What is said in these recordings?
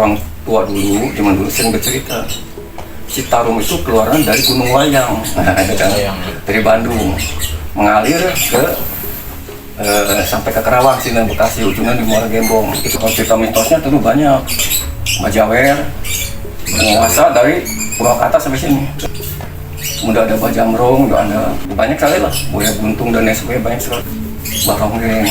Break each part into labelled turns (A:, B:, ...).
A: orang tua dulu, zaman dulu sering bercerita Citarum itu keluaran dari Gunung Wayang, dari Bandung, mengalir ke sampai ke Karawang sini, Bekasi, ujungnya di Muara Gembong. Itu kalau cerita mitosnya tentu banyak, Majawer, penguasa dari Purwakarta sampai sini. Udah ada Bajamrong, udah ada banyak sekali lah, Buaya Buntung dan lain sebagainya, banyak sekali. Baronggeng.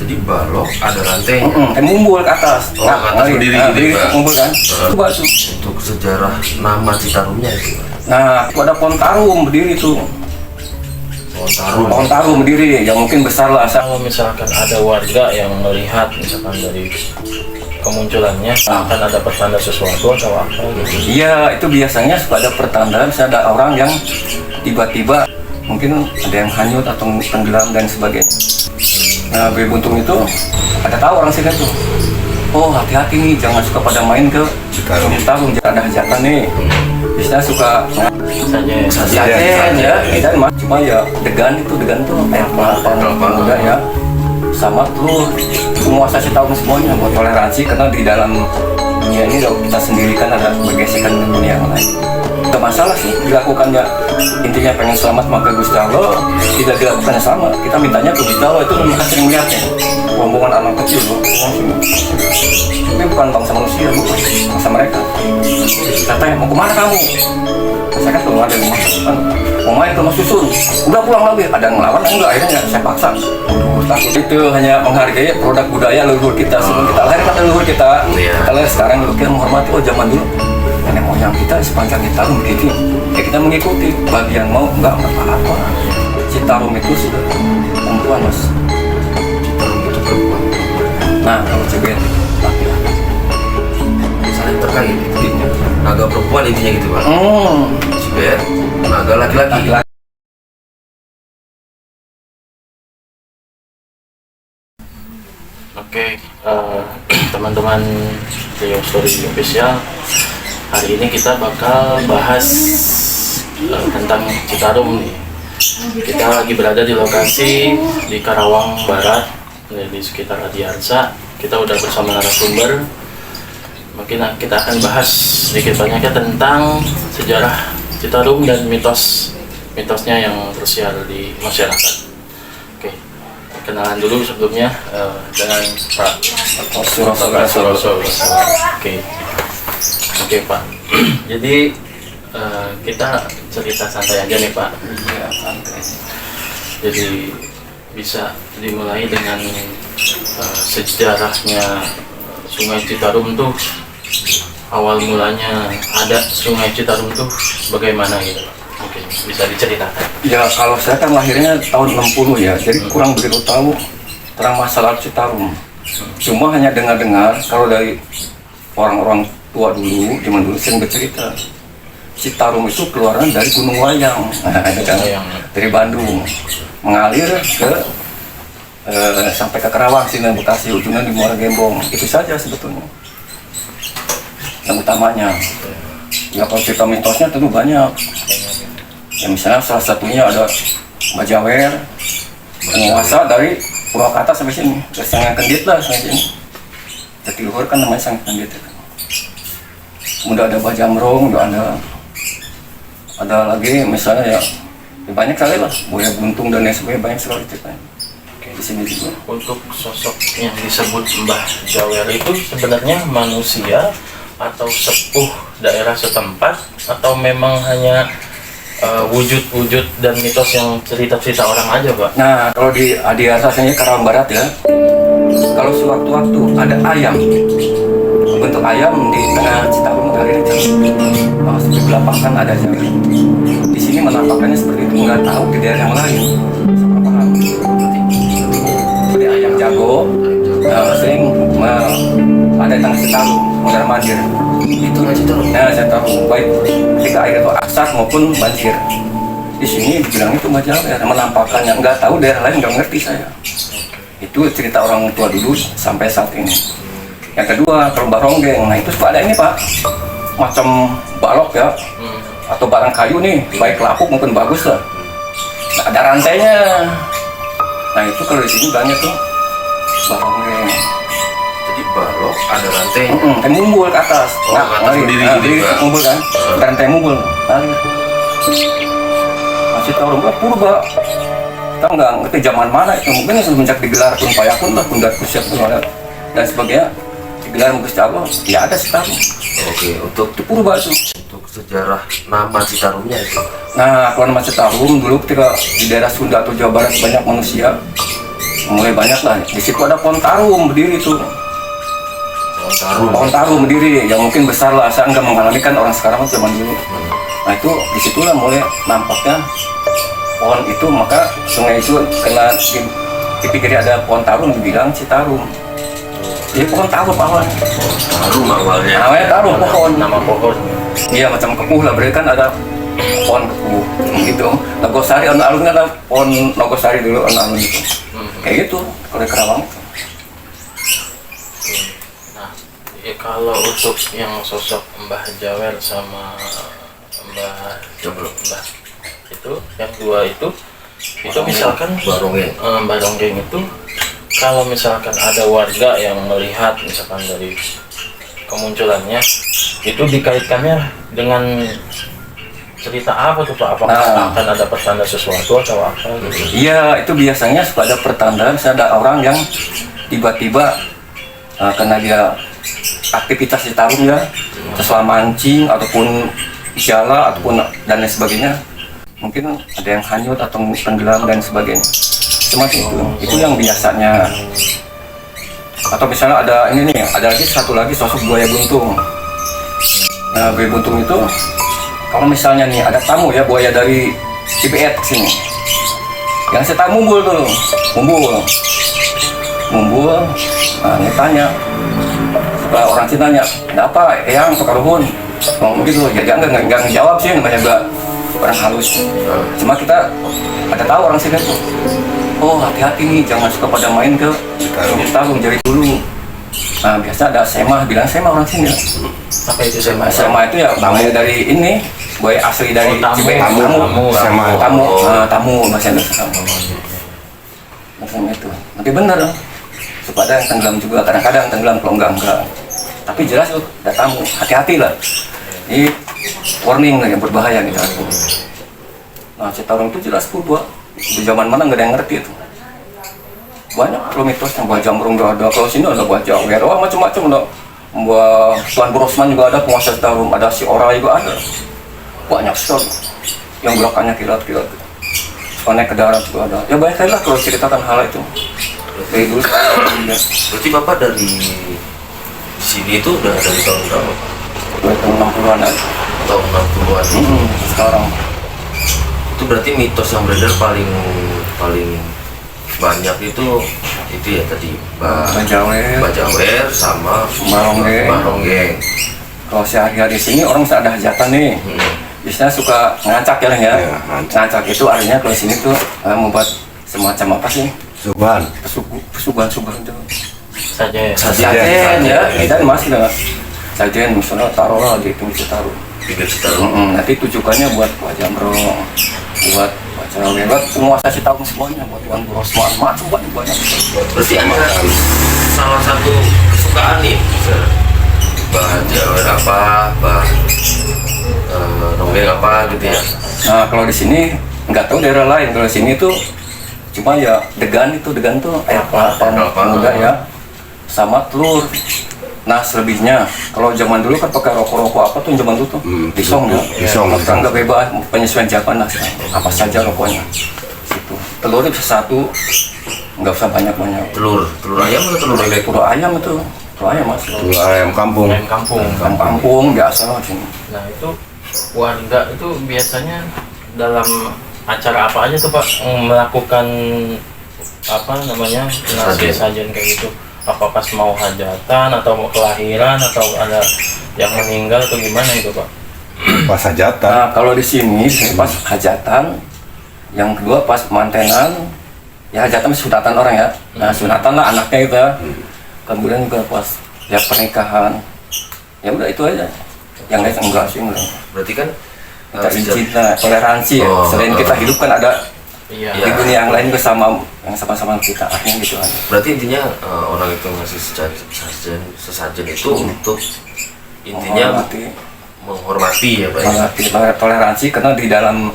B: Jadi balok ada rantai.
A: Mumbul ke atas.
B: Oh, atas berdiri gitu, Pak.
A: Mumbul kan. Coba tuh.
B: Untuk sejarah nama Citarumnya itu.
A: Nah, itu ada pohon tarum berdiri tuh. Pohon tarum berdiri, yang mungkin besar lah.
C: Kalau misalkan ada warga yang melihat misalkan dari kemunculannya akan ada pertanda sesuatu atau apa gitu.
A: Iya, itu biasanya suka ada pertanda, misalnya ada orang yang tiba-tiba mungkin ada yang hanyut atau tenggelam dan sebagainya. Nah, Buaya Buntung itu ada tahu orang sini tuh. Oh, hati-hati nih, jangan suka pada main ke Citarum, ada hajatan nih. Biasanya suka sajen ya, dan mas cuma ya degan tuh air kelapa muda ya. Sama tuh penguasa Citarum semuanya buat toleransi, karena di dalam dunia ini kalau kita sendiri kan ada bergesekan dengan dunia yang lain. Gak masalah sih dilakukannya, intinya pengen selamat maka Gusti Allah, tidak dilakukannya sama, kita mintanya ke Gusti Allah. Itu mereka sering melihatnya rombongan anak kecil loh, tapi bukan bangsa manusia, bukan bangsa mereka. Katanya mau kemana kamu? Saya kan belum ada yang masuk, mau main ke rumah susun, udah pulang lagi, ada yang ngelawan enggak, akhirnya saya paksa. Takut itu hanya menghargai produk budaya leluhur kita, sebelum kita lahir kan leluhur kita, kita lahir sekarang kita menghormati. Oh, zaman dulu nenek moyang kita sepanjang Citarum begitu, ya kita mengikuti. Bagi yang mau enggak apa-apa. Citarum itu sudah perempuan, mas.
B: Citarum itu perempuan.
A: Nah, kalau cebet laki-laki
B: Saling terkait intinya. Naga perempuan intinya gitu, Pak. Cibet, naga laki-laki.
C: Oke, teman-teman Rio Story Official, hari ini kita bakal bahas tentang Citarum nih. Kita lagi berada di lokasi di Karawang Barat, di sekitar Adiarsa. Kita udah bersama narasumber. Mungkin kita akan bahas sedikit banyaknya tentang sejarah Citarum dan mitosnya yang tersiar di masyarakat. Oke, kenalan dulu sebelumnya dengan Pak Suroso. Oke Pak. Jadi kita cerita santai aja nih Pak.
A: ya santai.
C: Jadi bisa dimulai dengan sejarahnya Sungai Citarum tuh, awal mulanya ada Sungai Citarum tuh bagaimana gitu Pak? Mungkin bisa diceritakan.
A: Ya, kalau saya kan lahirnya tahun 60 ya, jadi kurang begitu tahu tentang masalah Citarum. Cuma hanya dengar-dengar kalau dari orang-orang tua dulu, zaman dulu sering bercerita Citarum itu keluaran dari Gunung Wayang, dari Bandung, mengalir ke sampai ke Karawang sini, Bekasi, ujungnya di Muara Gembong. Itu saja sebetulnya yang utamanya. Ya, kalau cerita mitosnya tentu banyak. Ya, misalnya salah satunya ada Majawer, penguasa dari Purwakarta sampai sini, Sangat Kendit lah sampai sini. Jatiluhur kan namanya Sangat Kendit. Kemudian ada Bajamrong, udah ada lagi misalnya ya banyak sekali lah, Buaya Buntung dan lain sebagainya, banyak sekali ceritanya. Di sini juga.
C: Untuk sosok yang disebut Mbah Jawer itu sebenarnya manusia atau sepuh daerah setempat, atau memang hanya wujud-wujud dan mitos yang cerita-cerita orang aja, Pak?
A: Nah, kalau di Adiarsa sini Karawang Barat ya, kalau sewaktu-waktu ada ayam, bentuk ayam di tengah Citarum hari ini, di belakang ada Jawer. Di sini menampakkannya seperti itu, nggak tahu di daerah yang lain. Seperti ayam jago, sering ada tengah Citarum, mondar mandir. Itu saya tahu baik ketika air itu asat maupun banjir. Di sini dibilang itu Majawer, menampakkannya nggak tahu, daerah lain nggak ngerti saya. Itu cerita orang tua dulu sampai saat ini. Yang kedua, kalau baronggeng, nah itu suka ada ini Pak, macam balok ya, atau barang kayu nih, baik lapuk maupun bagus lah. Nah, ada rantainya. Nah itu kalau di sini banyak tuh baronggeng.
B: Jadi balok ada rantai.
A: Kan mumbul ke atas.
B: Oh, ke atas berdiri gitu ya?
A: Mumbul kan. Rantai mumbul. Ngalir. Masih tahu rumah purba. Tahu nggak ngerti zaman mana itu, mungkin semenjak digelar Kun Payakun lah, Kun Datu Siap dan sebagainya, digelar Gusti Allah ya ada Citarum.
B: Oke, untuk
A: Itu purba itu.
B: untuk sejarah nama Citarumnya itu.
A: Nah, kalau nama Citarum dulu ketika di daerah Sunda atau Jawa Barat banyak manusia, mulai banyak lah. Di situ ada pohon tarum berdiri tuh. Pohon tarum berdiri yang mungkin besar lah. Saya nggak mengalami kan orang sekarang zaman dulu. Nah itu disitulah mulai nampaknya pohon itu, maka sungai itu kena dipikir ada pohon tarum, dibilang Citarum. Jadi pohon tarum awalnya.
B: Tarum awalnya.
A: Namanya tarum pohon.
C: Nama pohon.
A: Iya macam kepuh lah, berarti kan ada pohon kepuh gitu. Nogosari, alun-alun ada pohon Nogosari dulu, alun-alun gitu. Kayak gitu kalau di Karawang itu.
C: Nah, ya kalau untuk yang sosok Mbah Jawer sama Mbah Mbah itu, yang dua itu misalkan
B: Baronggeng.
C: Mbah Ronggeng itu, kalau misalkan ada warga yang melihat misalkan dari kemunculannya itu dikaitkannya dengan cerita apa tuh Pak? Apakah akan ada pertanda sesuatu atau apa gitu?
A: Iya, itu biasanya suka ada pertanda, misalnya ada orang yang tiba-tiba karena dia aktivitas di Tarum ya, sesuai mancing ataupun jala ataupun dan lain sebagainya, mungkin ada yang hanyut atau tenggelam dan sebagainya. Semacam itu yang biasanya. Atau misalnya ada ini nih, ada lagi satu lagi sosok buaya buntung. Nah, buaya buntung itu kalau misalnya nih ada tamu ya, buaya dari Cibeet ke sini, yang saya tahu mumbul tuh, mumbul. Nah, ini tanya, setelah orang sini tanya, ada apa, Eyang, Soekaruhun? Ngomong gitu, ya dia nggak ngejawab sih, namanya juga orang halus. Cuma kita ada tahu orang sini tuh, oh hati-hati nih, jangan suka pada main ke Citarum, jari dulu. Nah, biasa ada semah, bilang semah orang sini.
C: Apa itu saya
A: Semah itu ya buaya dari ini, buaya asli dari Cibeet, tamu bahasa Indonesia. Macam itu. Nanti bener, suka ada yang tenggelam juga, kadang-kadang tenggelam kalau enggak. Tapi jelas tuh, ada tamu, hati-hati lah. Ini warning lah yang berbahaya gitu. Nah, Citarum itu jelas purba. Di zaman mana nggak ada yang ngerti itu. Banyak kalau mitos yang buah jamrung juga ada, kalau sini ada buah jawer, macam-macam ada. Buah Tuan Brosman juga ada, penguasa Citarum, ada si Ora juga ada. Banyak sekali yang belakangnya kilat-kilat. Soalnya ke darat juga ada. Ya banyak sekali lah kalau ceritakan hal itu. Dari dulu.
B: Berarti Bapak dari sini itu udah dari tahun berapa?
A: Tahun 60-an aja.
B: Tahun 60-an.
A: Sekarang.
B: Itu berarti mitos yang beredar paling banyak itu ya tadi Mbah Jawer sama Baronggeng.
A: Kalau sehari-hari sini orang ada hajatan nih, biasanya suka ngacak ya. Ngacak itu artinya kalau sini tuh membuat semacam apa sih? Pesuguhan itu. Sajen ya, dan masih lah. Sajen misalnya taruhlah di pinggir Citarum. Nanti tujukannya buat jamrong, buat lewat penguasa Citarum semuanya, buat Tuan Brosman, macam banyak.
B: Berarti ada salah satu kesukaan nih, Mbah Jawer apa, Mbah Ronggeng apa gitu ya.
A: Nah kalau di sini nggak tahu daerah lain, kalau di sini tuh cuma ya degan tuh air kelapa muda ya, sama telur. Nah selebihnya kalau zaman dulu kan pakai rokok-rokok apa tuh zaman dulu tuh pisong ya, sekarang nggak bebas penyesuaian zaman lah, apa saja rokoknya. Situ telur bisa satu, nggak usah banyak.
B: Telur ayam atau telur bebek?
A: Telur ayam itu, telur ayam mas.
D: Telur ayam kampung.
A: Kampung biasa lah sini.
C: Nah itu warga itu biasanya dalam acara apa aja tuh Pak melakukan apa namanya sajen kayak gitu? Apa pas mau hajatan atau mau kelahiran atau ada yang meninggal atau gimana itu Pak?
D: Pas hajatan.
A: Nah kalau di sini pas hajatan, yang kedua pas mantenan, ya hajatan sunatan orang ya. Nah sunatan lah anaknya itu ya. Kemudian juga pas ya pernikahan, ya udah itu aja. Yang lain enggak sih enggak.
B: Berarti kan
A: Kita izin lah, toleransi ya. Selain kita hidup kan ada
C: Iya.
A: di dunia yang lain bersama yang sama-sama kita, artinya gitu aja.
B: Berarti intinya orang itu ngasih sesajen itu untuk intinya menghormati ya Pak ya?
A: Mengerti toleransi, karena di dalam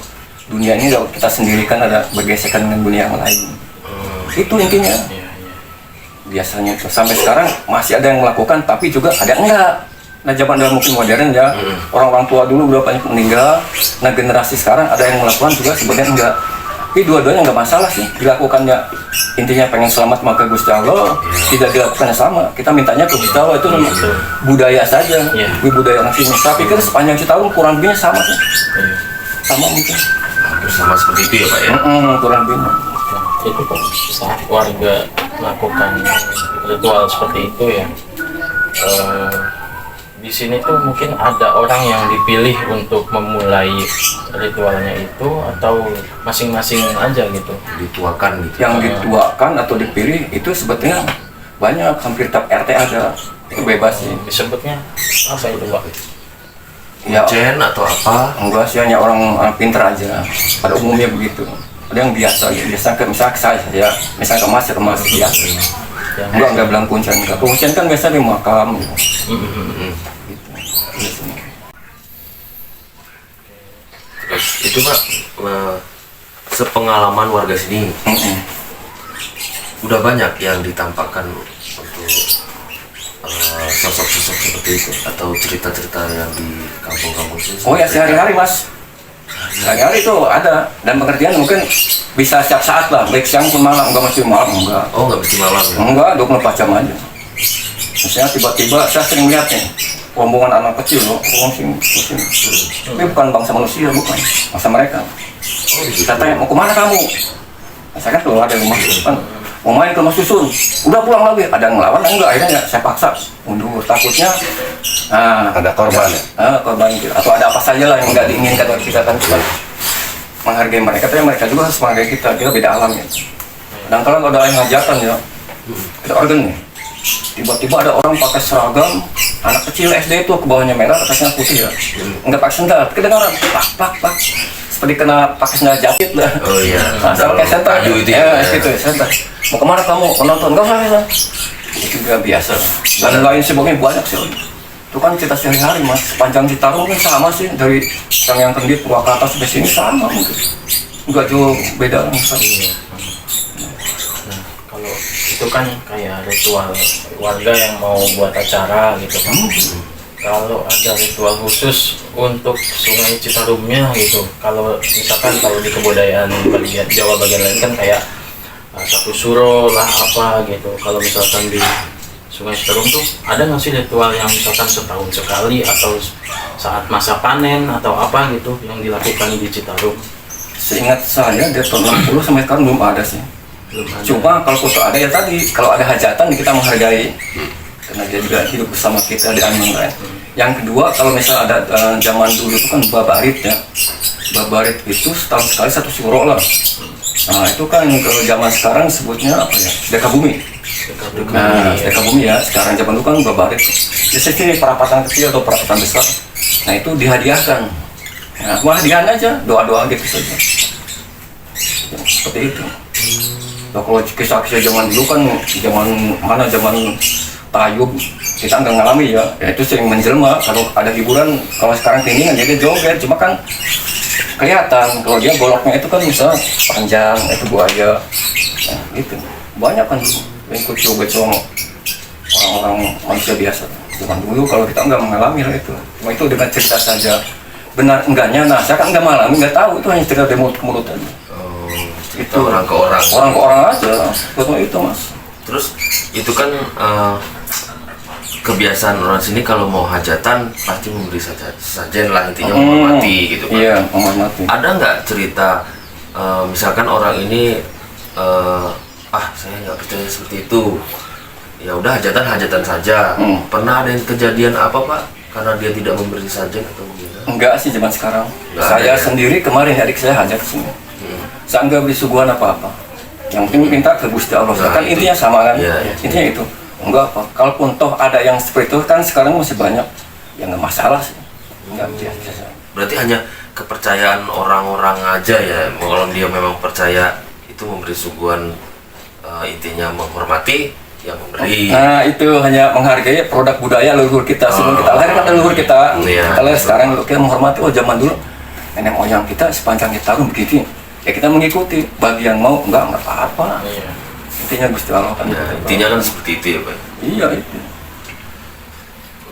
A: dunia ini kalau kita sendiri kan ada bergesekan dengan dunia yang lain. Itu intinya.
C: Iya, iya.
A: Biasanya itu sampai sekarang masih ada yang melakukan, tapi juga ada yang enggak. Nah, zaman dalam mungkin modern ya, orang-orang tua dulu udah banyak meninggal. Nah, generasi sekarang ada yang melakukan juga, sebenarnya enggak. Tapi dua-duanya enggak masalah sih dilakukannya. Intinya pengen selamat maka Gusti Allah, tidak dilakukannya sama. Kita mintanya ke Gusti Allah, itu memang budaya saja. Budaya orang sini. Saya pikir sepanjang tahun kurang lebihnya sama sih. Sama mungkin.
B: Hampir sama seperti itu ya Pak ya?
A: Kurang lebihnya.
C: Itu kok saat warga melakukan ritual seperti itu ya, di sini tuh mungkin ada orang yang dipilih untuk memulai ritualnya itu, atau masing-masing aja gitu.
B: Dituakan gitu.
A: Yang dituakan atau dipilih itu sebetulnya banyak, hampir tiap RT ada. Itu bebas sih.
C: Disebutnya apa itu Pak?
A: Ya,
B: Jen atau apa?
A: enggak sih, hanya orang pinter aja. Pada umumnya begitu. Ada yang biasa, ya. Biasa misalnya ke saya, ya. Misalnya ke mas biasa. Enggak bilang kuncian. Kuncian kan biasa di makam. Gitu.
B: Terus itu Pak, sepengalaman warga sini udah banyak yang ditampakkan untuk sosok-sosok seperti itu atau cerita-cerita yang di kampung-kampung sini.
A: Oh ya, sehari-hari mas. Sehari-hari itu ada, dan pengertian mungkin bisa setiap saat lah, baik siang pun malam, enggak mesti malam, enggak.
B: Oh nggak mesti malam ya?
A: Enggak, 24 jam aja. Misalnya tiba-tiba saya sering lihat nih, rombongan anak kecil loh, sini. Tapi bukan bangsa manusia, bukan. Bangsa mereka.
B: Oh gitu.
A: Saya tanya, mau kemana kamu? Saya kan keluar dari rumah, kan. Mau main ke rumah susun, udah pulang lagi. Ada yang ngelawan, enggak, akhirnya saya paksa mundur. Takutnya
D: Ada korban ya?
A: korban gitu. Atau ada apa saja lah yang nggak diinginkan dari kita, kan kita menghargai mereka, tapi mereka juga harus menghargai kita beda alam ya. Dan kalau ada yang hajatan ya, kita organ nih, tiba-tiba ada orang pakai seragam anak kecil SD itu, ke bawahnya merah, atasnya putih ya, nggak pakai sendal, kedengaran pak, seperti kena pakai sendal jepit lah.
B: Oh iya.
A: Sama kayak setan
B: Kayu itu
A: ya, gitu setan. Mau kemana kamu? Mau nonton? Nggak usah. Itu juga biasa. Dan lain sebagainya banyak sih. Itu kan cerita sehari-hari mas. Sepanjang Citarum kan sama sih, dari yang Kendit, Purwakarta sampai sini sama mungkin. Nggak jauh beda.
C: Iya. Nah, kalau itu kan kayak ritual warga yang mau buat acara gitu kan. Kalau ada ritual khusus untuk Sungai Citarumnya gitu, kalau misalkan kalau di kebudayaan bagian Jawa bagian lain kan kayak satu suro lah apa gitu. Kalau misalkan di Sungai Citarum tuh ada nggak sih ritual yang misalkan setahun sekali atau saat masa panen atau apa gitu yang dilakukan di Citarum?
A: Seingat saya dari tahun 60 sampai sekarang belum ada sih.
C: Belum ada.
A: Cuma kalau foto ada ya tadi, kalau ada hajatan kita menghargai. Karena dia juga hidup bersama kita di alam lain. Yang kedua, kalau misal ada zaman dulu itu kan babarit ya. Babarit itu setahun sekali satu suro lah. Nah itu kan kalau zaman sekarang sebutnya apa ya? Sedekah bumi. Nah sedekah bumi ya. Sekarang zaman dulu kan babarit. Di sini perapatan kecil atau perapatan besar. Nah itu dihadiahkan. Nah cuma hadiah aja, doa-doa gitu saja. Ya, seperti itu. Nah, kalau kisah-kisah zaman dulu kan zaman Tayub, kita nggak ngalami ya itu sering menjelma. Kalau ada hiburan, kalau sekarang tinggi kan jadi joget, cuma kan kelihatan kalau dia goloknya itu kan misalnya panjang, itu buaya, nah, gitu banyak kan yang ikut joget sama orang-orang manusia biasa zaman dulu. Kalau kita nggak mengalami lah itu, cuma itu dengan cerita saja. Benar enggaknya, nah saya kan nggak mengalami, nggak tahu, itu hanya cerita dari mulut ke mulut aja.
B: Oh, itu orang ke orang.
A: Orang ke orang aja, betul itu mas.
B: Terus itu kan kebiasaan orang sini kalau mau hajatan pasti memberi sajen lah, intinya menghormati gitu Pak.
A: Iya, menghormati.
B: Ada nggak cerita misalkan orang ini saya nggak percaya seperti itu, ya udah hajatan saja. Pernah ada yang kejadian apa Pak karena dia tidak memberi sajen atau gimana?
A: Enggak sih zaman sekarang.
B: Nggak
A: Saya
B: ada, ya?
A: sendiri kemarin adik saya hajat ke sini. Saya nggak beli suguhan apa-apa. Yang penting minta ke Gusti Allah.
B: Nah,
A: Kan
B: itu.
A: intinya sama kan?
B: Iya, iya.
A: Intinya itu. Enggak apa. Kalaupun toh ada yang seperti itu kan sekarang masih banyak. Ya nggak masalah sih. Enggak biasa.
B: Berarti hanya kepercayaan orang-orang aja ya. Kalau dia memang percaya itu memberi suguhan, intinya menghormati yang memberi.
A: Nah itu hanya menghargai produk budaya leluhur kita. Sebelum kita lahir kan leluhur kita.
B: Iya.
A: Kalau sekarang kita menghormati, oh zaman dulu nenek moyang kita sepanjang Citarum begini. Ya kita mengikuti. Bagi yang mau enggak apa-apa.
C: Iya.
A: Intinya Gusti Allah kan.
B: Ya, intinya kan seperti itu ya Pak.
A: Iya itu.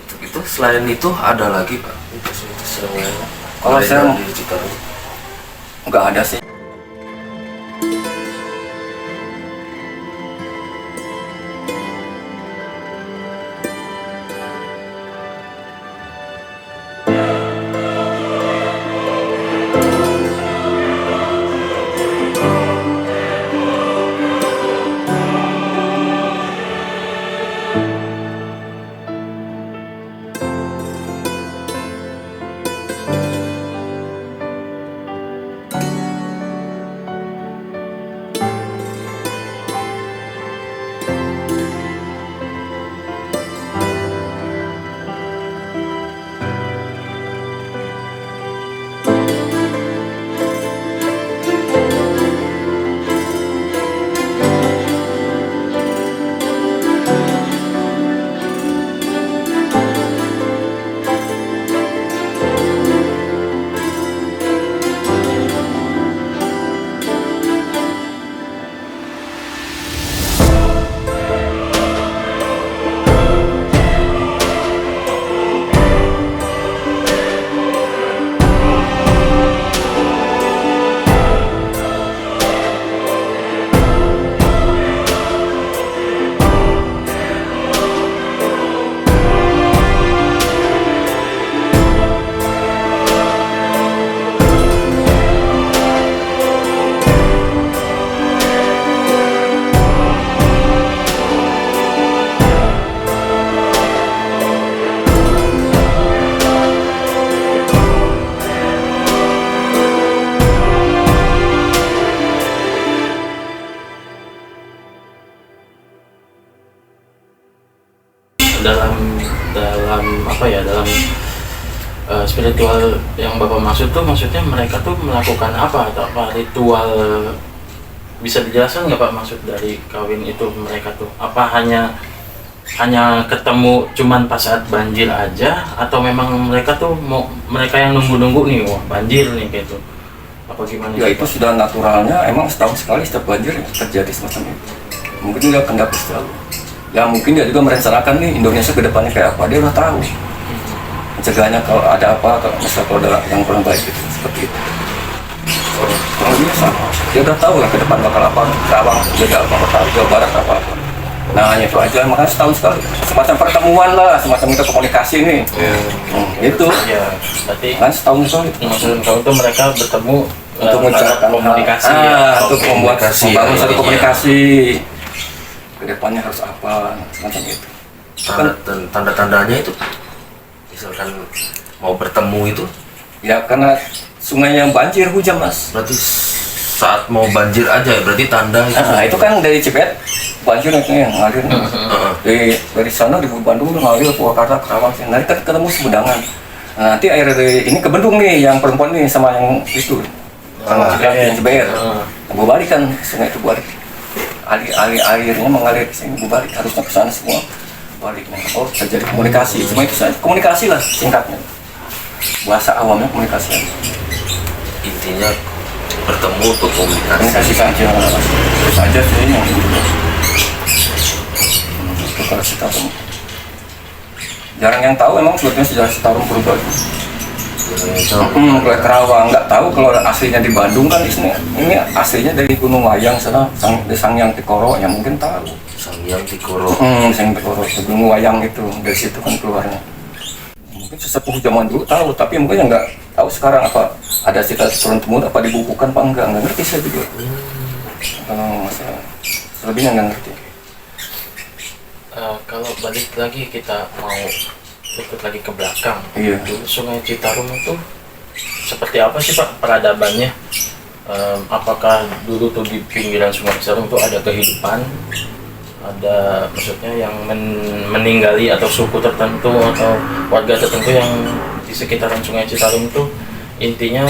B: Untuk itu selain itu ada lagi Pak mitos-mitos yang lain.
A: Kalau
B: Lain
A: saya-
B: di Citarum.
A: Enggak ada sih.
C: dalam apa ya, dalam spiritual yang Bapak maksud tuh, maksudnya mereka tuh melakukan apa atau apa ritual, bisa dijelaskan nggak Pak maksud dari kawin itu mereka tuh? Apa hanya ketemu cuman pas saat banjir aja, atau memang mereka tuh mereka yang nunggu-nunggu nih, wah banjir nih gitu, apa gimana?
A: Ya itu sudah naturalnya, emang setahun sekali setiap banjir terjadi semacam itu. Mungkin dia kehendak Gusti Allah. Ya mungkin dia juga merencanakan nih Indonesia ke depannya kayak apa, dia udah tahu. Mencegahnya kalau ada apa, misalnya kalau ada yang kurang baik gitu, seperti itu. Kalau dia sama, dia udah tahu lah ke depan bakal apa, Kerawang jadi apa, Jawa Barat apa. Nah hanya itu aja, makanya setahun sekali. Semacam pertemuan lah, semacam kita komunikasi nih. Itu.
C: Ya, berarti
A: Kan setahun sekali.
C: maksud kau itu mereka bertemu
A: Untuk menceritakan
C: komunikasi ya,
A: untuk membuat
B: komunikasi,
A: membangun satu
B: ya,
A: komunikasi. Kedepannya harus apa, semacam itu.
B: Tanda-tandanya itu misalkan mau bertemu itu
A: Ya karena sungai yang banjir hujan mas.
B: berarti saat mau banjir aja, berarti tanda itu.
A: Nah itu kan dari Cipet banjir itu yang ngalir. Dari sana di Bandung ngalir ke Purwakarta, Kerawang. Nanti kan ketemu Sumedang. Nah, nanti air dari ini ke Bendung nih, yang perempuan nih sama yang itu. Sama Ciber. Gue balik kan sungai itu balik. Airnya mengalir ke sini, gue balik harusnya ke sana semua. Balik. Oh terjadi komunikasi. Cuma itu saja komunikasi lah singkatnya. Bahasa awamnya komunikasi.
B: Intinya bertemu untuk komunikasi.
A: Komunikasi saja, terus aja sih yang itu kalau Citarum. Jarang yang tahu emang sebetulnya sejarah Citarum berubah. Kalau Kerawang nggak tahu, kalau aslinya di Bandung kan ini aslinya dari Gunung Wayang sana, Sangyang Tikoro yang mungkin tahu.
B: Sangyang Tikoro.
A: Sangyang Tikoro, Gunung Wayang itu dari situ kan keluarnya. Mungkin sesepuh zaman dulu tahu, tapi mungkin yang nggak tahu sekarang apa ada cerita turun temurun apa dibukukan apa enggak ngerti saya juga. Kalau masalah selebihnya nggak ngerti.
C: Kalau balik lagi kita mau ikut lagi ke belakang,
A: Iya.
C: dulu Sungai Citarum itu seperti apa sih Pak peradabannya? Apakah dulu tuh di pinggiran Sungai Citarum itu ada kehidupan, ada maksudnya yang meninggali atau suku tertentu atau warga tertentu yang di sekitaran Sungai Citarum itu intinya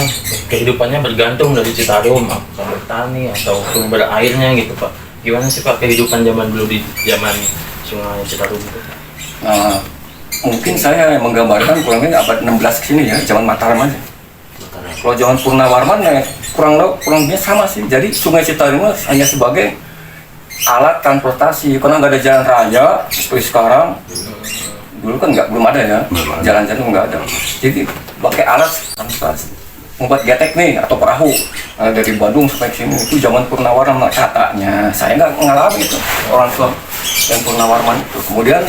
C: kehidupannya bergantung dari Citarum, apakah bertani atau sumber airnya gitu Pak. Gimana sih Pak kehidupan zaman dulu di zaman Sungai Citarum itu?
A: Nah, mungkin saya menggambarkan kurang lebih abad 16 ke sini ya, zaman Mataram aja. Kalau zaman Purnawarman ya kurang lebihnya sama sih. Jadi Sungai Citarum hanya sebagai alat transportasi, karena nggak ada jalan raya seperti sekarang. Dulu kan belum ada ya, jalan-jalan nggak ada. Jadi pakai alat transportasi, membuat getek nih atau perahu dari Bandung sampai ke sini itu zaman Purnawarman katanya. Saya nggak ngalamin itu orang tua yang Purnawarman itu. Kemudian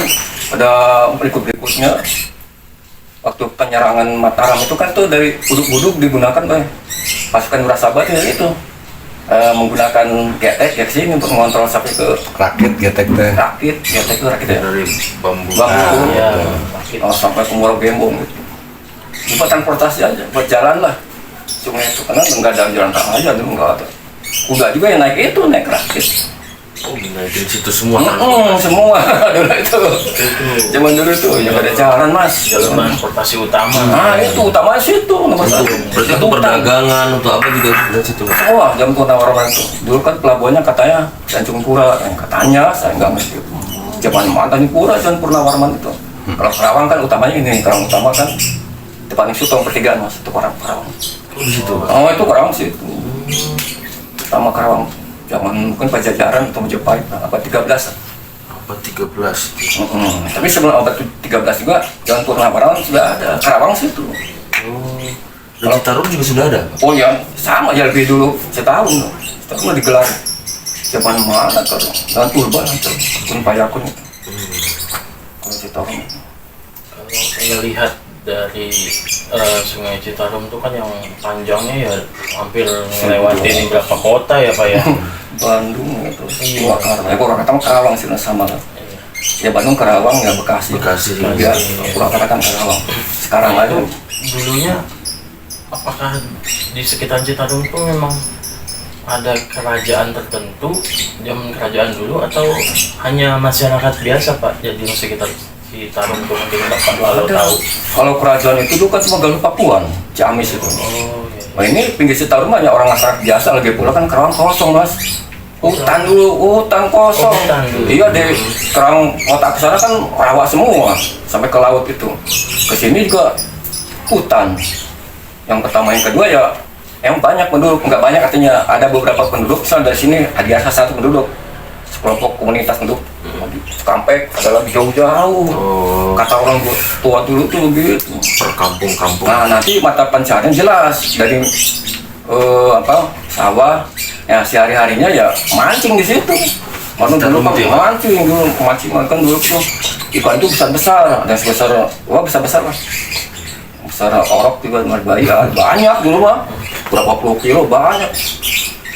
A: ada berikutnya waktu penyerangan Mataram itu kan tuh dari buduk-buduk digunakan pasukan Wirasabat itu menggunakan getek ya sini untuk mengontrol sampai ke
D: Rakit getek teh.
A: rakit ya
B: Dari bambu.
C: Ya,
A: sampai ke Muaro Gembong gitu. Buat transportasi aja, buat jalan lah sungai itu, karena nggak ada jalan raya dulu, nggak ada. Kuda juga yang naik itu, naik rakit.
B: Oh, dinaikin situ semua kan?
A: Semua dulu itu. Zaman dulu itu yang ada jalan mas.
C: jalur transportasi utama.
A: Nah itu utama situ nomor satu.
B: Berarti untuk perdagangan untuk apa juga dari situ?
A: Wah, jam Purnawarman itu. Dulu kan pelabuhannya katanya Tanjung Pura, katanya saya nggak ngerti. Zaman mana Tanjung Pura, zaman Purnawarman itu. Kalau Karawang kan utamanya ini, Karawang utama kan depan Sutong pertigaan mas, itu Karawang.
B: Oh, di situ.
A: Oh itu Karawang sih itu. Utama Karawang. Zaman mungkin Pajajaran atau Majapahit, abad 13.
B: Abad 13.
A: Tapi sebelum abad 13 juga, zaman Purnawarman sudah ada Karawang situ.
B: Oh. Dan Citarum juga sudah ada?
A: Oh ya, sama ya lebih dulu setahun. Setahun udah digelar. Zaman mana kalau dengan Purba atau Kun Payakun itu. Kalau Citarum itu.
C: Kalau saya lihat dari Sungai Citarum itu kan yang panjangnya ya hampir melewati berapa kota ya Pak ya.
A: Bandung itu, Purwakarta. Orang kata Karawang sih sama lah. Ya Bandung, Karawang, ya Bekasi.
B: Bekasi.
A: Ya, Purwakarta kan Karawang. Sekarang aja.
C: Dulunya apakah di sekitar Citarum itu memang ada kerajaan tertentu zaman kerajaan dulu atau hanya masyarakat biasa Pak jadi di sekitar Citarum itu mungkin Bapak kalau tahu?
A: Kalau kerajaan itu dulu kan cuma Galuh Pakuan, Ciamis itu.
C: Oh, iya.
A: Nah ini pinggir Citarum hanya orang masyarakat biasa, lagi pula kan Karawang kosong mas. Hutan dulu, hutan kosong.
C: Oh, hutan dulu.
A: Iya di Karawang kota ke sana kan rawa semua sampai ke laut itu. Kesini juga hutan. Yang pertama, yang kedua ya yang banyak penduduk, nggak banyak artinya ada beberapa penduduk. Misalnya dari sini ada satu penduduk, sekelompok komunitas penduduk. Kampek ada lagi jauh-jauh.
B: Oh.
A: Kata orang tua dulu tuh begitu.
B: Perkampung-kampung.
A: Nah nanti mata pencarian jelas dari sawah ya sehari-harinya ya mancing di situ. Mana dulu kan mancing kan dulu tuh ikan itu besar-besar, ada sebesar besar-besar lah. Besar orok juga berbahaya banyak dulu mah berapa puluh kilo banyak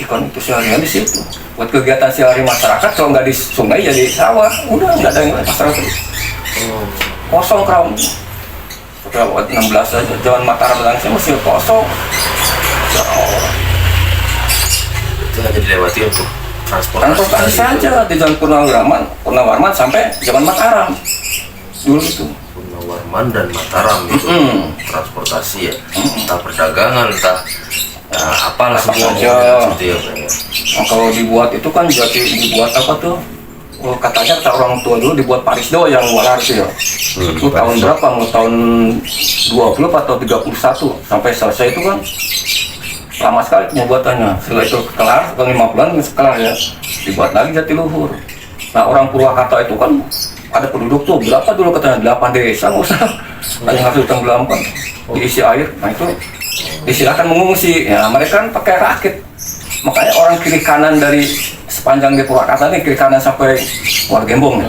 A: ikan itu seharian di situ. Buat kegiatan sehari masyarakat kalau nggak di sungai ya di sawah, udah nggak ada yang masyarakat. Kosong Karawang. Setelah abad 16 aja, zaman Mataram langsung masih kosong. Ya Allah.
B: Itu hanya dilewati untuk transportasi
A: saja di zaman Purnawarman sampai zaman Mataram. Dulu itu.
B: Purnawarman dan Mataram itu transportasi ya, entah perdagangan, entah apalah semua
A: saja.
B: gitu ya.
A: Nah, kalau dibuat itu kan jadi dibuat apa tuh? Oh, katanya kata orang tua dulu dibuat Paris Do yang waras ya. Itu tahun berapa? Mau tahun 20 atau 31 sampai selesai itu kan lama sekali pembuatannya. Setelah itu kelar, tahun 5 bulan kelar ya. Dibuat lagi Jatiluhur. Nah orang Purwakarta itu kan ada penduduk tuh berapa dulu katanya 8 desa nggak usah. Hanya hasil tenggelamkan diisi air. Nah itu disilakan mengungsi. Ya mereka kan pakai rakit. Makanya orang kiri kanan dari sepanjang di Purwakarta nih kiri kanan sampai Muaro Gembong ya.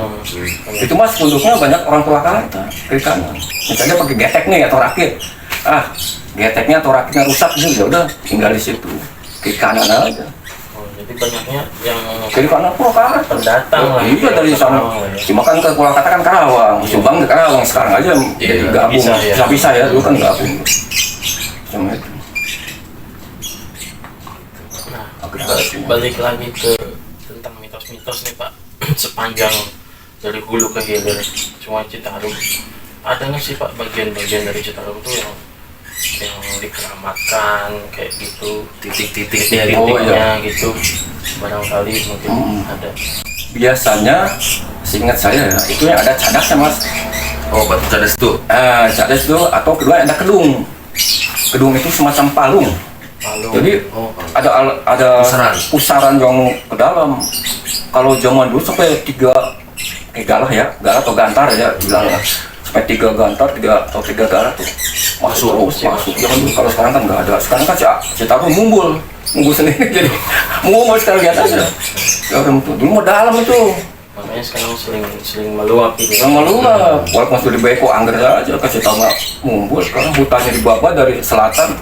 A: Itu mas penduduknya banyak orang Purwakarta kiri kanan. Misalnya pakai getek nih atau rakit. Geteknya atau rakitnya rusak gitu ya udah tinggal di situ kiri kanan aja.
C: Oh, jadi banyaknya yang
A: Kiri kanan Purwakarta.
C: pendatang lah.
A: Iya dari sana. Cuma kan ke Purwakarta kan Karawang, Subang ke Karawang sekarang aja jadi gabung. Bisa ya dulu kan gabung. Cuma itu.
C: Nah, balik lagi ke tentang mitos-mitos nih Pak. Sepanjang dari hulu ke hilir Sungai Citarum, ada nggak sih Pak bagian-bagian dari Citarum itu yang yang dikeramatkan kayak gitu,
B: titik-titiknya gitu.
C: titik-titiknya gitu, barangkali mungkin ada.
A: Biasanya seingat saya ya, itu yang ada cadaknya mas.
B: Oh, batu cadas tuh.
A: Cadas itu, atau kedua ada kedung. Kedung itu semacam palung. Jadi
B: Oh,
A: ada
B: Pusaran.
A: pusaran yang ke dalam. Kalau zaman dulu sampai galah ya, galah atau gantar ya bilangnya. Sampai 3 gantar, 3 galah tuh masuk masuk. Zaman dulu, kalau sekarang kan nggak ada. Sekarang kan Citarum mumbul sendiri jadi mumbul sekarang di atas ya. Dulu mah dalam itu.
C: Makanya sekarang sering meluap gitu.
A: Yang meluap, walaupun sudah di Beko Angger aja kasih tahu nggak mumbul. Sekarang hutannya di bawah dari selatan,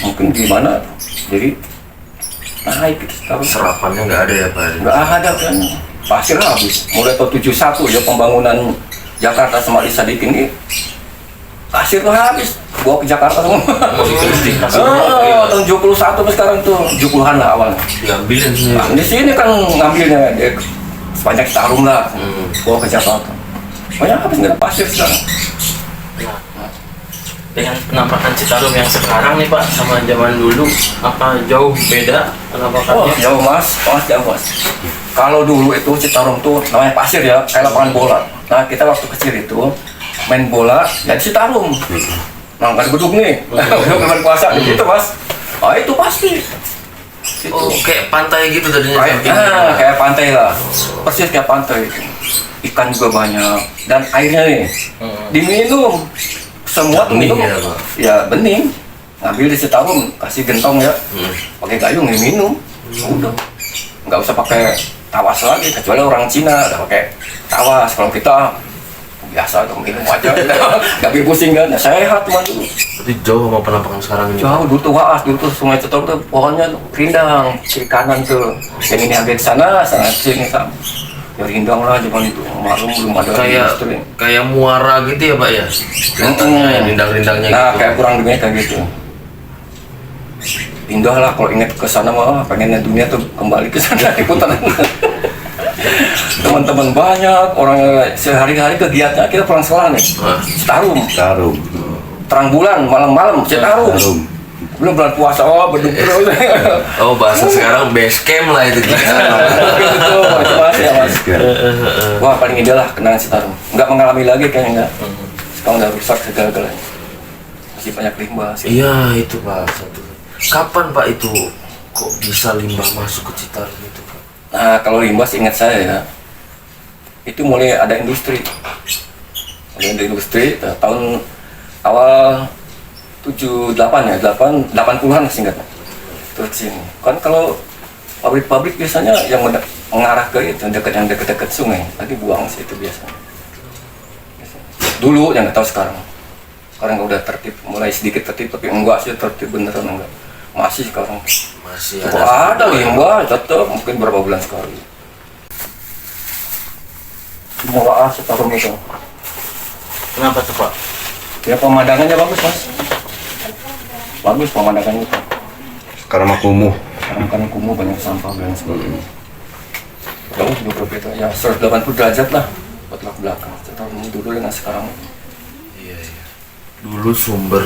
A: mungkin di mana. Jadi naik gitu.
B: Serapannya nggak ada ya Pak?
A: Nggak ada kan, pasir habis. Mulai tahun 71 ya pembangunan Jakarta sama Sadikin ini pasir tuh habis, bawa ke Jakarta semua. Tahun 71 tuh sekarang tuh 70-an lah awalnya.
B: Diambilin sini.
A: Nah, di sini kan ngambilnya sepanjang Citarum lah, bawa ke Jakarta. Banyak habis nggak ada pasir sekarang.
C: Nah, dengan penampakan Citarum yang sekarang nih Pak sama zaman dulu, apa jauh beda penampakannya?
A: Jauh mas, jauh mas. Kalau dulu itu Citarum tuh namanya pasir ya, kayak lapangan bola. Nah kita waktu kecil itu main bola ya di Citarum. Nah nggak ada beduk nih, beduk bulan puasa di situ mas. Oh itu pasti. Itu.
B: Oh, kayak pantai gitu tadinya.
A: Kayak pantai lah, persis kayak pantai. Ikan juga banyak dan airnya nih diminum. Semua tuh
B: Bening
A: minum.
B: ya, Pak?
A: Ya bening. Ngambil di Citarum, kasih gentong ya, pakai gayung ya minum. Udah, nggak usah pakai tawas lagi, kecuali orang Cina udah pakai tawas. Kalau kita biasa dong minum aja, nggak bikin pusing kan. Sehat teman dulu.
B: Tapi jauh sama penampakan sekarang ini.
A: Jauh dulu tuh waas, dulu tuh Sungai Citarum tuh pohonnya tuh rindang, kiri kanan tuh. Yang ini agak sana sini sama. Ya rindang lah zaman itu, maklum belum ada industri.
B: Kayak muara gitu ya Pak ya? Kelihatannya ya, rindang-rindangnya
A: Nah,
B: gitu.
A: kayak kurang dunia kayak gitu. Indah lah kalau ingat ke sana mah, pengennya dunia tuh kembali ke sana diputar. Teman-teman banyak, orang sehari-hari kegiatan kita pulang sekolah nih. Citarum,
D: Tarum.
A: terang bulan, malam-malam Citarum.
D: Tarum.
A: Belum bulan puasa, beduk terus.
B: Oh, bahasa sekarang base camp lah itu.
A: Gitu mas ya mas. Wah paling indah lah kenangan Citarum. Nggak mengalami lagi kayaknya nggak. Sekarang udah rusak segala-galanya. Masih banyak limbah sih.
B: Iya, itu Pak. Satu. Kapan Pak itu kok bisa limbah masuk ke Citarum itu Pak?
A: Nah kalau limbah ingat saya ya, itu mulai ada industri. Mulai ada industri tahun awal 78 ya, 80-an singkatnya. Terus sini. Kan kalau pabrik-pabrik biasanya yang mengarah ke itu yang dekat-dekat sungai, lagi buang sih itu biasanya. Dulu yang nggak tahu sekarang. Sekarang udah tertib, mulai sedikit tertib, tapi enggak sih tertib beneran enggak. Masih sekarang.
B: Masih
A: Cukup ada limbah, tetap mungkin berapa bulan sekali. Semua Citarum itu.
C: Kenapa tuh Pak?
A: Ya pemandangannya bagus mas. Bagus pemandangannya itu.
D: Sekarang mah kumuh.
A: Sekarang kan kumuh banyak sampah dan sebagainya. Jauh juga berbeda ya, 180 derajat lah buat ke belakang. Citarum dulu dengan sekarang.
B: Iya. Dulu sumber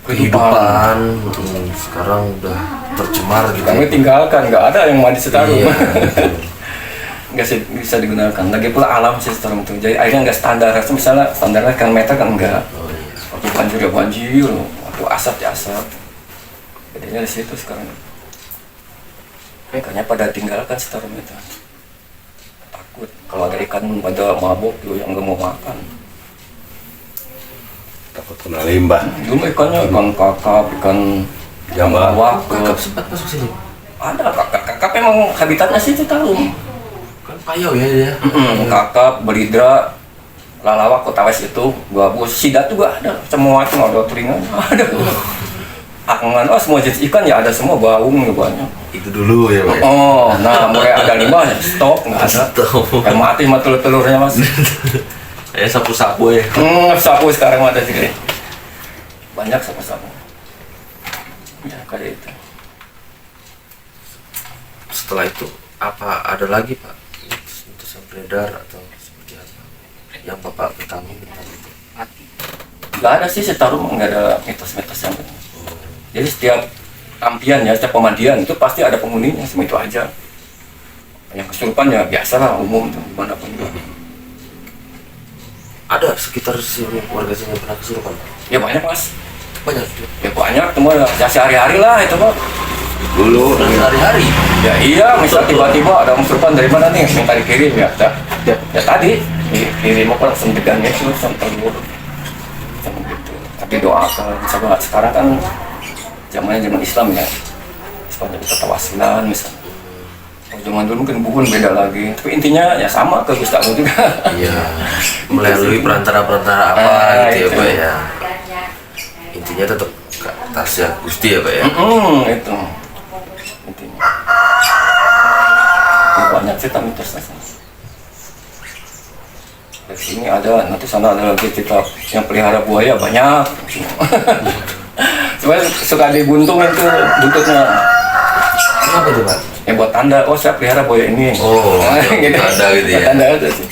A: Kehidupan.
B: kehidupan, sekarang udah tercemar gitu.
A: Kami tinggalkan, nggak ada yang mandi Citarum.
B: Iya.
A: Nggak bisa digunakan. Lagi pula alam sih Citarum itu. Jadi airnya nggak standar. Misalnya standarnya kan meter kan enggak. Waktu banjir ya banjir, waktu asap ya asap. Bedanya di situ sekarang. Kayaknya pada tinggalkan Citarum itu. Takut kalau ada ikan pada mabuk tuh yang nggak mau makan.
D: Takut kena limbah.
A: Dulu ikannya ikan kakap, ikan
D: Jambak.
B: Kakap sempat masuk sini.
A: Ada kakap emang habitatnya sih Citarum.
B: Kan payau ya dia.
A: Kakap, belidra, lalawak, kotawes itu, gabus, sidat juga ada. Semua itu ada teringanya, ada. Angan, semua jenis ikan ya ada semua, baung juga banyak.
B: Itu dulu ya Pak.
A: Oh, nah mulai ada limbah, stop, nggak ada. Kayak mati sama telur-telurnya mas.
B: Ya sapu-sapu ya.
A: Sapu sekarang ada sih. Banyak sapu-sapu. Ya kayak itu.
B: Setelah itu apa ada lagi Pak? Itu beredar atau seperti apa? Yang Bapak ketahui tentang itu?
A: Nggak ada sih Citarum, nggak ada mitos-mitos yang gitu. Jadi setiap kampian ya, setiap pemandian itu pasti ada penghuninya, cuma itu aja. Yang kesurupan ya biasa lah, umum tuh, dimanapun juga.
B: Ada sekitar sini warga sini yang pernah kesurupan?
A: Ya banyak mas,
B: Banyak.
A: ya banyak, cuma ya sehari-hari lah itu pak.
D: Dulu
B: Sehari-hari.
A: Ya iya, misal tiba-tiba ada kesurupan dari mana nih, minta dikirim ya, ya tadi dikirim apa langsung degangnya itu, langsung telur. Gitu. Tapi doakan, misalnya sekarang kan zaman Islam ya, misalnya kita tawasilan misalnya. Kalau zaman dulu mungkin bukan beda lagi, tapi intinya ya sama ke Gusti Allah juga.
B: Iya. Melalui perantara-perantara apa gitu ya
A: itu.
B: Pak ya. Intinya tetap ke atasnya Gusti ya Pak ya.
A: Itu intinya. Ya, banyak cerita mitosnya. Di sini ada, nanti sana ada lagi cerita yang pelihara buaya banyak. Sebenarnya suka dibuntung itu buntutnya.
B: Kenapa itu Pak?
A: Ya buat tanda, oh saya pelihara buaya ini.
B: Oh, tanda gitu ya.
A: Buat tanda itu sih.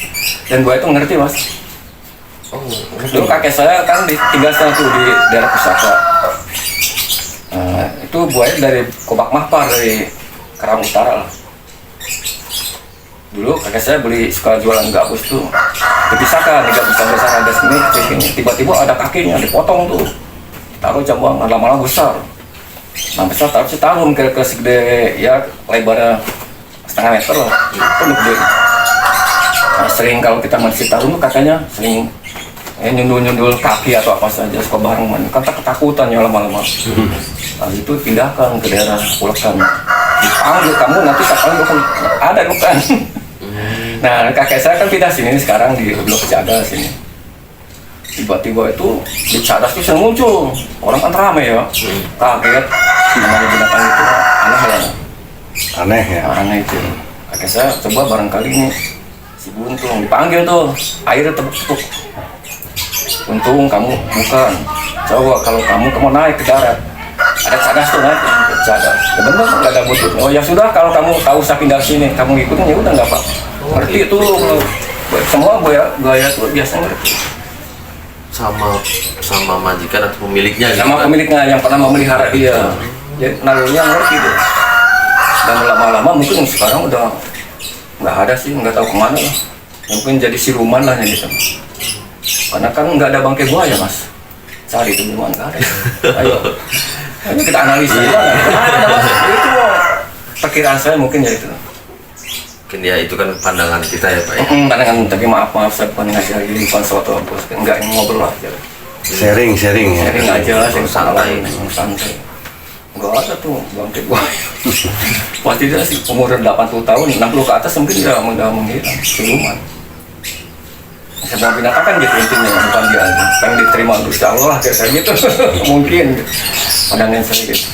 A: Dan buaya itu ngerti mas.
B: Oh,
A: Dulu kakek saya kan tinggal sana tuh di daerah Pusaka. Itu buaya dari Kobak Mahpar, dari Karang Utara lah. Dulu kakek saya suka jualan gabus tuh. Dipisahkan, di gabus besar ada sini, tiba-tiba ada kakinya dipotong tuh. Taruh jambangan, lama-lama besar. Nah besar taruh Citarum, kira-kira segede ya lebarnya setengah meter lah. Penuh gede. Nah, sering kalau kita mandi Citarum tuh kakaknya sering nyundul-nyundul kaki atau apa saja, suka bareng mandi. Kan ketakutan ya lama-lama. Nah itu pindahkan ke daerah Pulekan. Dipanggil kamu nanti sekarang bukan ada bukan. Nah kakek saya kan pindah sini sekarang di Blok Cadas sini. Tiba-tiba itu di Cadas itu sering muncul orang kan ramai ya, kaget namanya binatang itu aneh ya.
D: aneh ya.
A: Aneh itu. Kakek saya coba barangkali ini si Buntung dipanggil tuh, airnya tepuk-tepuk. Untung kamu bukan. Coba kalau kamu naik ke darat. Ada Cadas tuh naik ke Cadas. Ya benar nggak ada butuh. Oh ya sudah kalau kamu tahu saya pindah sini, kamu ikutin ya udah nggak apa. Ngerti itu semua gaya tuh biasa ngerti.
B: sama majikan atau pemiliknya gitu
A: Sama
B: kan?
A: pemiliknya yang pernah memelihara dia. Jadi nalurnya ngerti tuh. Dan lama-lama mungkin sekarang udah nggak ada sih, nggak tahu kemana lah. Mungkin jadi siluman lah gitu. Karena kan nggak ada bangkai buaya mas. Cari itu buruan nggak ada. Ayo kita analisa. Ada mas. Itu perkiraan saya mungkin ya itu.
B: Mungkin ya itu kan pandangan kita ya Pak ya.
A: Pandangan tapi maaf saya bukan ngajarin bukan suatu apa. Enggak ngobrol aja.
D: Sharing ya.
A: Sharing aja,
B: Santai.
A: santai. Enggak ada tuh bangkit buaya. Pasti dia sih umur 80 tahun, 60 ke atas mungkin udah menghilang, siluman. Semua binatang kan gitu intinya, bukan dia aja. Pengen diterima Gusti Allah kayak gitu. Mungkin pandangan saya gitu.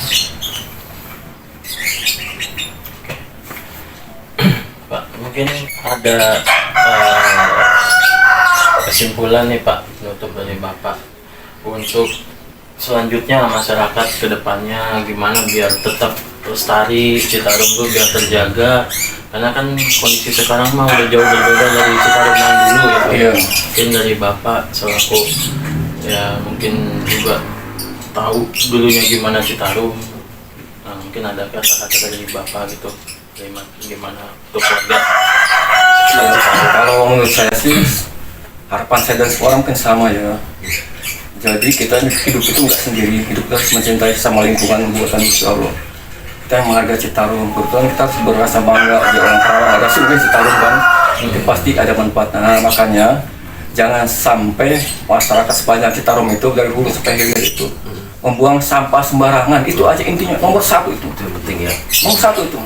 C: Pak, mungkin ada kesimpulan nih Pak penutup dari Bapak untuk selanjutnya masyarakat ke depannya gimana biar tetap lestari Citarum itu biar terjaga, karena kan kondisi sekarang mah udah jauh berbeda dari Citarum yang dulu ya Pak.
A: Iya.
C: Mungkin dari Bapak selaku ya mungkin juga tahu dulunya gimana Citarum, nah, mungkin ada kata-kata dari Bapak gitu gimana untuk warga.
A: Kalau menurut saya sih harapan saya dan semua orang mungkin sama ya. Jadi kita hidup itu nggak sendiri, hidup kita harus mencintai sama lingkungan buatan Gusti Allah. Kita yang menghargai Citarum, kebetulan kita harus berasa bangga di orang Karawang ada sungai Citarum kan, itu pasti ada manfaatnya. Nah, makanya jangan sampai masyarakat sepanjang Citarum itu dari hulu sampai hilir itu membuang sampah sembarangan. Itu aja intinya, nomor satu itu.
B: Itu yang penting ya.
A: Nomor satu itu.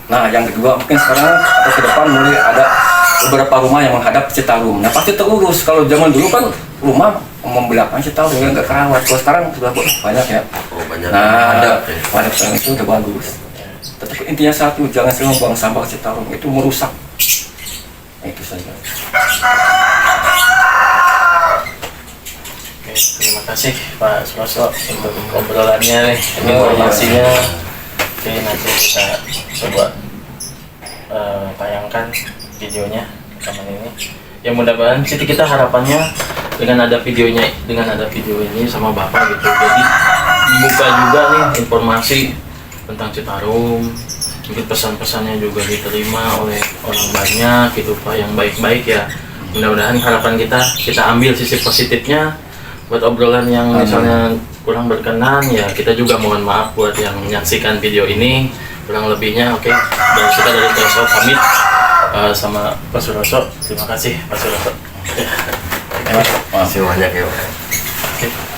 A: Nah, yang kedua mungkin sekarang atau ke depan mulai ada beberapa rumah yang menghadap Citarum. Nah, pasti terurus. Kalau zaman dulu kan rumah membelakang Citarum ya nggak kerawat. Kalau sekarang sudah banyak ya.
B: Oh banyak.
A: Nah, ada
B: ya.
A: itu udah bagus. Tetapi intinya satu, jangan selalu buang sampah ke Citarum. Itu merusak. Nah, itu saja.
C: Oke, terima kasih Pak Suroso untuk obrolannya nih, informasinya. Oke, nanti kita coba tayangkan videonya rekaman ini. Ya mudah-mudahan kita harapannya dengan ada video ini sama Bapak gitu, jadi dibuka juga nih informasi tentang Citarum, mungkin pesan-pesannya juga diterima oleh orang banyak gitu Pak, yang baik-baik ya. Mudah-mudahan harapan kita ambil sisi positifnya buat obrolan yang misalnya kurang berkenan ya, kita juga mohon maaf buat yang menyaksikan video ini. Kurang lebihnya oke. Dan kita dari Teso pamit sama Pak Suroso. Terima kasih Pak Suroso.
B: Terima kasih banyak ya.
C: Oke.